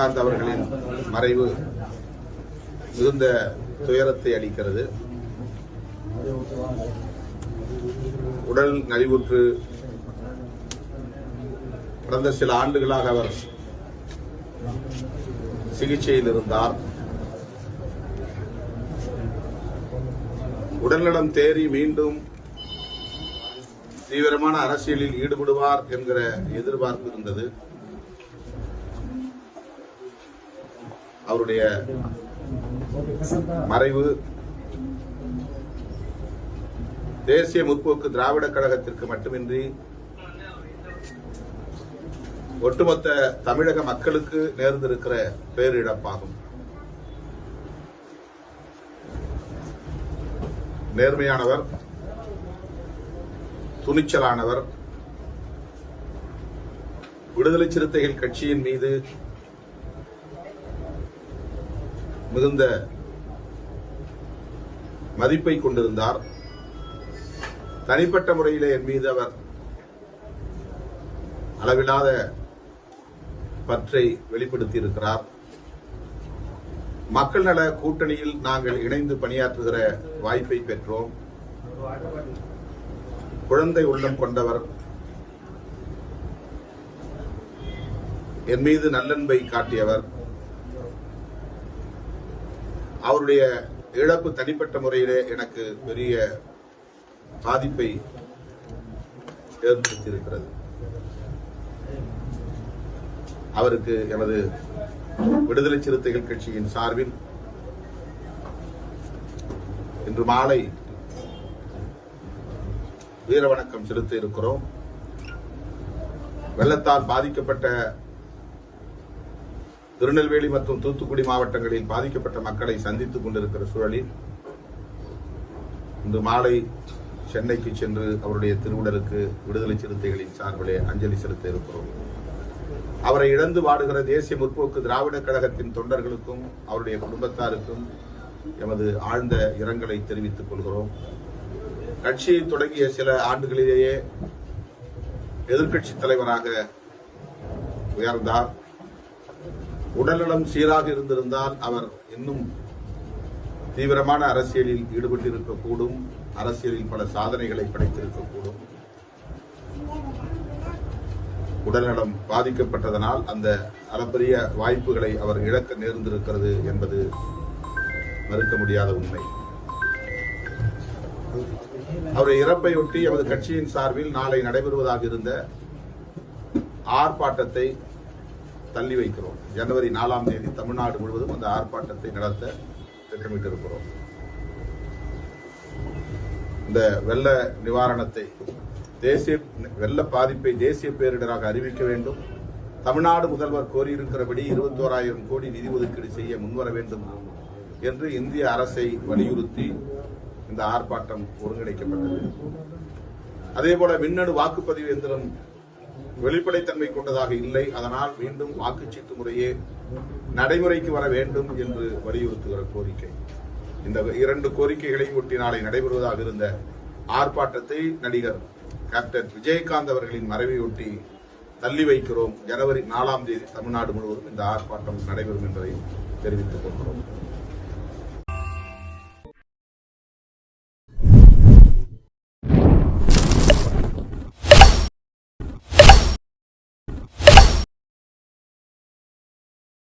விஜயகாந்த் அவர்களின் மறைவு மிகுந்த துயரத்தை அளிக்கிறது. உடல் நலிவுற்று கடந்த சில ஆண்டுகளாக அவர் சிகிச்சையில் இருந்தார். உடல்நலம் தேறி மீண்டும் தீவிரமான அரசியலில் ஈடுபடுவார் என்கிற எதிர்பார்ப்பு இருந்தது. அவருடைய மறைவு தேசிய முற்போக்கு திராவிட கழகத்திற்கு மட்டுமின்றி ஒட்டுமொத்த தமிழக மக்களுக்கு நேர்ந்திருக்கிற பேரிழப்பாகும். நேர்மையானவர், துணிச்சலானவர். விடுதலை சிறுத்தைகள் கட்சியின் மீது மிகுந்த மதிப்பை கொண்டிருந்தார். தனிப்பட்ட முறையிலே என் மீது அவர் அளவில்லாத பற்றை வெளிப்படுத்தியிருக்கிறார். மக்கள் நல கூட்டணியில் நாங்கள் இணைந்து பணியாற்றுகிற வாய்ப்பை பெற்றோம். குழந்தை உள்ளம் கொண்டவர், என் மீது நல்லன்பை காட்டியவர். அவருடைய இழப்பு தனிப்பட்ட முறையிலே எனக்கு பெரிய பாதிப்பை ஏற்படுத்தியிருக்கிறது. அவருக்கு எமது விடுதலை சிறுத்தைகள் கட்சியின் சார்பில் இன்று மாலை வீரவணக்கம் செலுத்த இருக்கிறோம். வெள்ளத்தால் பாதிக்கப்பட்ட திருநெல்வேலி மற்றும் தூத்துக்குடி மாவட்டங்களில் பாதிக்கப்பட்ட மக்களை சந்தித்துக் கொண்டிருக்கிற சூழலில் இன்று மாலை சென்னைக்கு சென்று அவருடைய திருவுடலுக்கு விடுதலை சிறுத்தைகளின் சார்பிலே அஞ்சலி செலுத்த இருக்கிறோம். அவரை இழந்து வாடுகிற தேசிய முற்போக்கு திராவிட கழகத்தின் தொண்டர்களுக்கும் அவருடைய குடும்பத்தாருக்கும் எமது ஆழ்ந்த இரங்கலை தெரிவித்துக் கொள்கிறோம். கட்சியை தொடங்கிய சில ஆண்டுகளிலேயே எதிர்க்கட்சி தலைவராக உயர்ந்தார். உடல்நலம் சீராக இருந்திருந்தால் அவர் இன்னும் தீவிரமான அரசியலில் ஈடுபட்டிருக்கக்கூடும். அரசியலில் பல சாதனைகளை படைத்திருக்கக்கூடும். உடல்நலம் பாதிக்கப்பட்டதனால் அந்த அளப்பரிய வாய்ப்புகளை அவர் இழக்க நேர்ந்திருக்கிறது என்பது மறுக்க முடியாத உண்மை. அவருடைய இறப்பையொட்டி எமது கட்சியின் சார்பில் நாளை நடைபெறுவதாக இருந்த ஆர்ப்பாட்டத்தை தள்ளி வைக்கிறோம். ஜனவரி 4ஆம் தேதி தமிழ்நாடு முழுவதும் அந்த ஆர்ப்பாட்டத்தை நடத்த திட்டமிட்டிருக்கிறோம். இந்த வெள்ள நிவாரணத்தை வெள்ள பாதிப்பை தேசிய பேரிடராக அறிவிக்க வேண்டும். தமிழ்நாடு முதல்வர் கோரியிருக்கிறபடி 21,000 கோடி நிதி ஒதுக்கீடு செய்ய முன்வர வேண்டும் என்று இந்திய அரசை வலியுறுத்தி இந்த ஆர்ப்பாட்டம் ஒருங்கிணைக்கப்பட்டது. அதேபோல மின்னணு வாக்குப்பதிவு எந்திரம் வெளிப்படைத்தன்மை கொண்டதாக இல்லை. அதனால் மீண்டும் வாக்குச்சீட்டு முறையே நடைமுறைக்கு வர வேண்டும் என்று வலியுறுத்துகிற கோரிக்கை. இந்த 2 கோரிக்கைகளையும் ஒட்டி நாளை நடைபெறுவதாக இருந்த ஆர்ப்பாட்டத்தை நடிகர் கேப்டன் விஜயகாந்த் அவர்களின் மறைவையொட்டி தள்ளி வைக்கிறோம். ஜனவரி 4ஆம் தேதி தமிழ்நாடு முழுவதும் இந்த ஆர்ப்பாட்டம் நடைபெறும் என்பதை தெரிவித்துக் கொள்கிறோம்.